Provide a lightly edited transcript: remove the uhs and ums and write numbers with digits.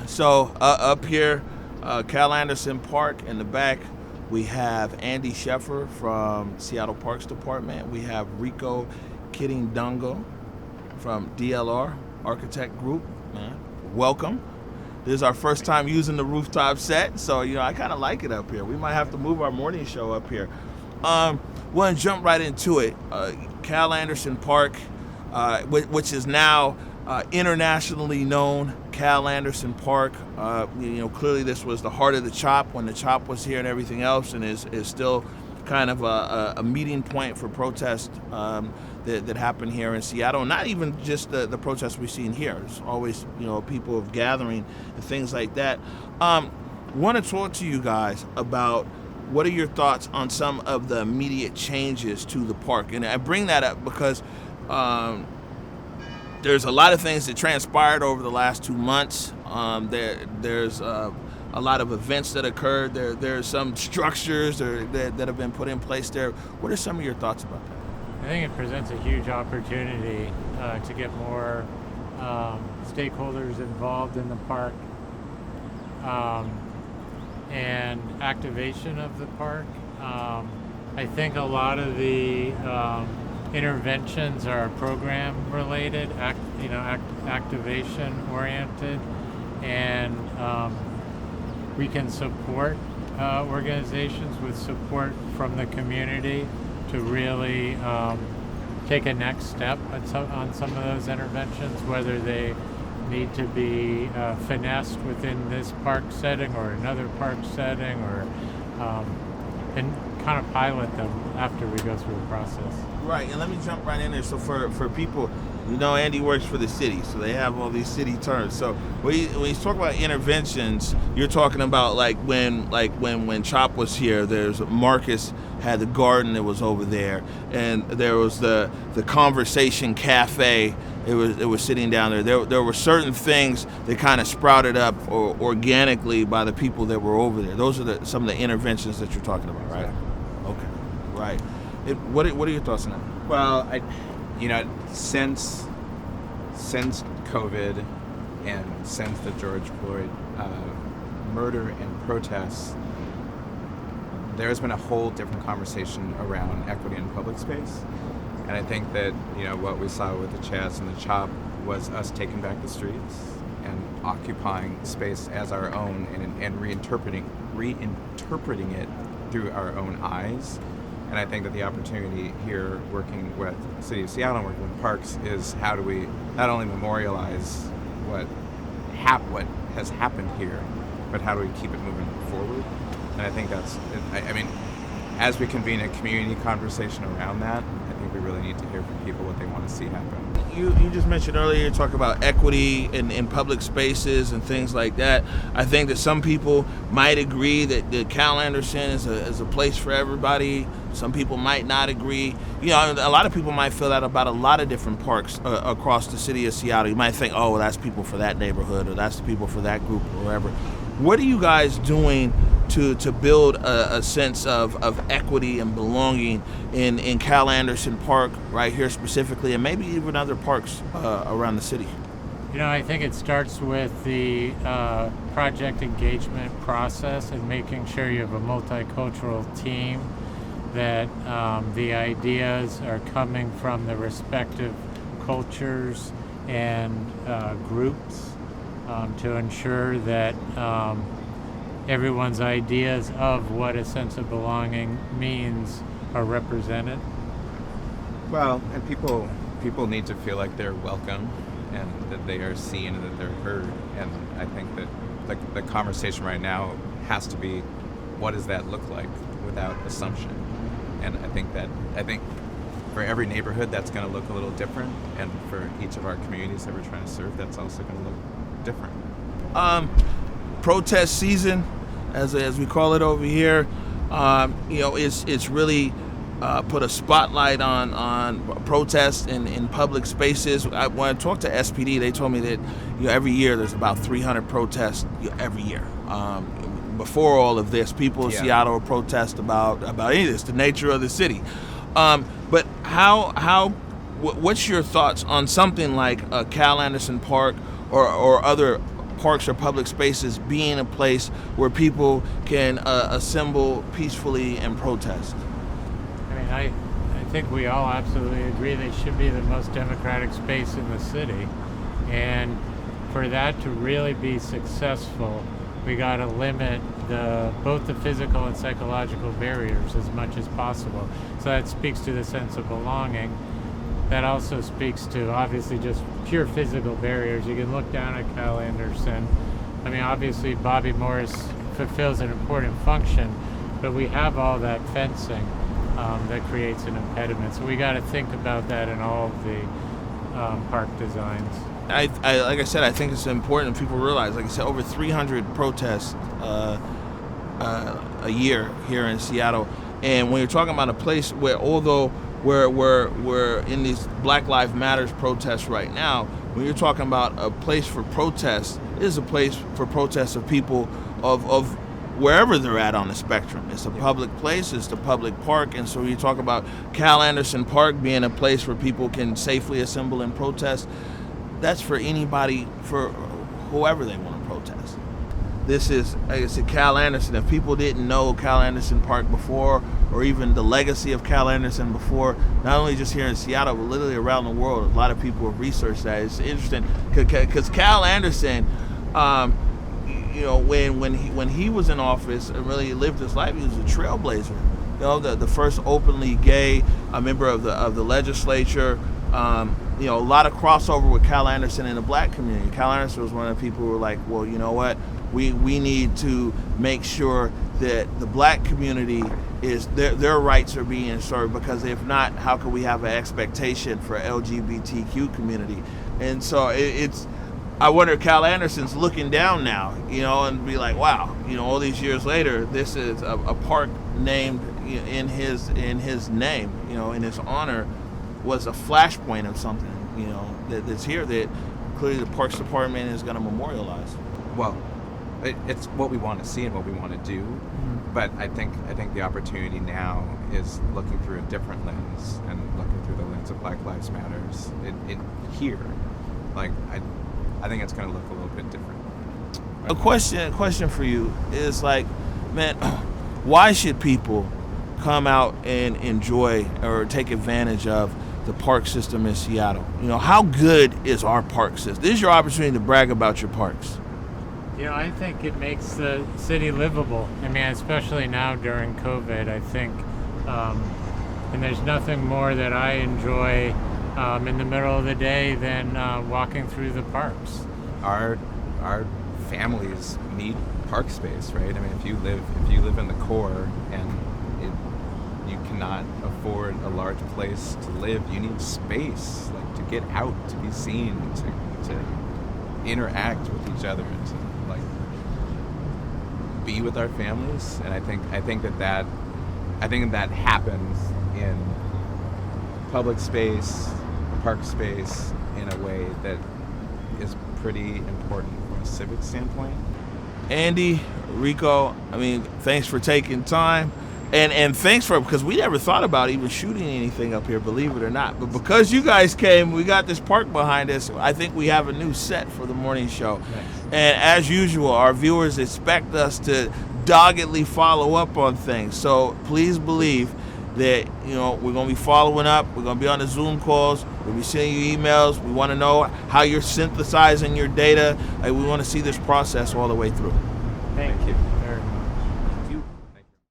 So up here, Cal Anderson Park in the back, we have Andy Sheffer from Seattle Parks Department. We have Rico Quirindongo from DLR Architect Group. Man, welcome. This is our first time using the rooftop set, so I kind of like it up here. We might have to move our morning show up here. We're gonna jump right into it. Cal Anderson Park, which is now internationally known Cal Anderson Park. Clearly this was the heart of the CHOP when the CHOP was here and everything else, and is still kind of a meeting point for protest that happened here in Seattle. Not even just the protests we've seen here. There's always people of gathering and things like that. Want to talk to you guys about what are your thoughts on some of the immediate changes to the park, and I bring that up because there's a lot of things that transpired over the last 2 months. There's a lot of events that occurred. There's some structures that have been put in place there. What are some of your thoughts about that? I think it presents a huge opportunity to get more stakeholders involved in the park and activation of the park. I think a lot of the interventions are program related, activation oriented, and we can support organizations with support from the community to really take a next step on some of those interventions, whether they need to be finessed within this park setting or another park setting, or and kind of pilot them after we go through the process. Right, and let me jump right in there. So for people, Andy works for the city, so they have all these city terms. So when you talk about interventions, you're talking about when CHOP was here. There's Marcus had the garden that was over there, and there was the Conversation Cafe. It was sitting down there. There were certain things that kind of sprouted up organically by the people that were over there. Those are some of the interventions that you're talking about, right? Okay, right. What are your thoughts on that? Well, since COVID and since the George Floyd murder and protests, there's been a whole different conversation around equity in public space. And I think that, what we saw with the Chaz and the CHOP was us taking back the streets and occupying space as our own and reinterpreting it through our own eyes. And I think that the opportunity here, working with the City of Seattle and working with parks, is how do we not only memorialize what has happened here, but how do we keep it moving forward? And I think that's, as we convene a community conversation around that, I think we really need to hear from people what they want to see happen. You just mentioned earlier, you talk about equity in public spaces and things like that. I think that some people might agree that Cal Anderson is a place for everybody. Some people might not agree. A lot of people might feel that about a lot of different parks across the city of Seattle. You might think, oh, well, that's people for that neighborhood, or that's the people for that group, or whatever. What are you guys doing to build a sense of equity and belonging in Cal Anderson Park right here specifically, and maybe even other parks around the city? I think it starts with the project engagement process and making sure you have a multicultural team, that the ideas are coming from the respective cultures and groups, to ensure that everyone's ideas of what a sense of belonging means are represented. Well, and people need to feel like they're welcome and that they are seen and that they're heard. And I think that the conversation right now has to be, what does that look like without assumption? And I think for every neighborhood that's going to look a little different, and for each of our communities that we're trying to serve, that's also going to look different. Protest season, as we call it over here, it's really put a spotlight on protests in public spaces. When I talked to SPD, they told me that every year there's about 300 protests every year. Before all of this, people in Seattle will protest about any of this, the nature of the city. But what's your thoughts on something like Cal Anderson Park or other parks or public spaces being a place where people can assemble peacefully and protest? I mean, I think we all absolutely agree they should be the most democratic space in the city. And for that to really be successful, we got to limit both the physical and psychological barriers as much as possible. So that speaks to the sense of belonging. That also speaks to, obviously, just pure physical barriers. You can look down at Cal Anderson. I mean, obviously, Bobby Morris fulfills an important function, but we have all that fencing that creates an impediment. So we got to think about that in all of the park designs. I like I said, I think it's important that people realize, like I said, over 300 protests a year here in Seattle. And when you're talking about a place where, although we're in these Black Lives Matters protests right now, when you're talking about a place for protest, it is a place for protests of people of wherever they're at on the spectrum. It's a public place, it's the public park, and so you talk about Cal Anderson Park being a place where people can safely assemble and protest. That's for anybody, for whoever they want to protest. This is, like I said, Cal Anderson. If people didn't know Cal Anderson Park before, or even the legacy of Cal Anderson before, not only just here in Seattle, but literally around the world, a lot of people have researched that. It's interesting because Cal Anderson, you know, when he was in office and really lived his life, he was a trailblazer. You know, the first openly gay member of the legislature. You know, a lot of crossover with Cal Anderson and the black community. Cal Anderson was one of the people who were like, well, you know what? We need to make sure that the black community is their rights are being served, because if not, how can we have an expectation for LGBTQ community? And so it's I wonder if Cal Anderson's looking down now, you know, and be like, wow, you know, all these years later, this is a park named in his name, you know, in his honor, was a flashpoint of something, you know, that's here that clearly the Parks Department is going to memorialize. Well, it's what we want to see and what we want to do, but I think the opportunity now is looking through a different lens and looking through the lens of Black Lives Matters. It here, like I think it's going to look a little bit different. A question for you is like, man, why should people come out and enjoy or take advantage of the park system in Seattle? You know, how good is our park system? This is your opportunity to brag about your parks. You know, I think it makes the city livable. I mean, especially now during COVID, I think, and there's nothing more that I enjoy in the middle of the day than walking through the parks. Our families need park space, right? I mean, if you live in the core and you cannot afford a large place to live, you need space, like to get out, to be seen, to interact with each other, and to like be with our families. And I think that happens in public space, park space, in a way that is pretty important from a civic standpoint. Andy, Rico, I mean, thanks for taking time. And thanks because we never thought about even shooting anything up here, believe it or not. But because you guys came, we got this park behind us. I think we have a new set for the morning show. Nice. And as usual, our viewers expect us to doggedly follow up on things. So please believe that, you know, we're going to be following up. We're going to be on the Zoom calls. We'll be sending you emails. We want to know how you're synthesizing your data. We want to see this process all the way through. Thank you.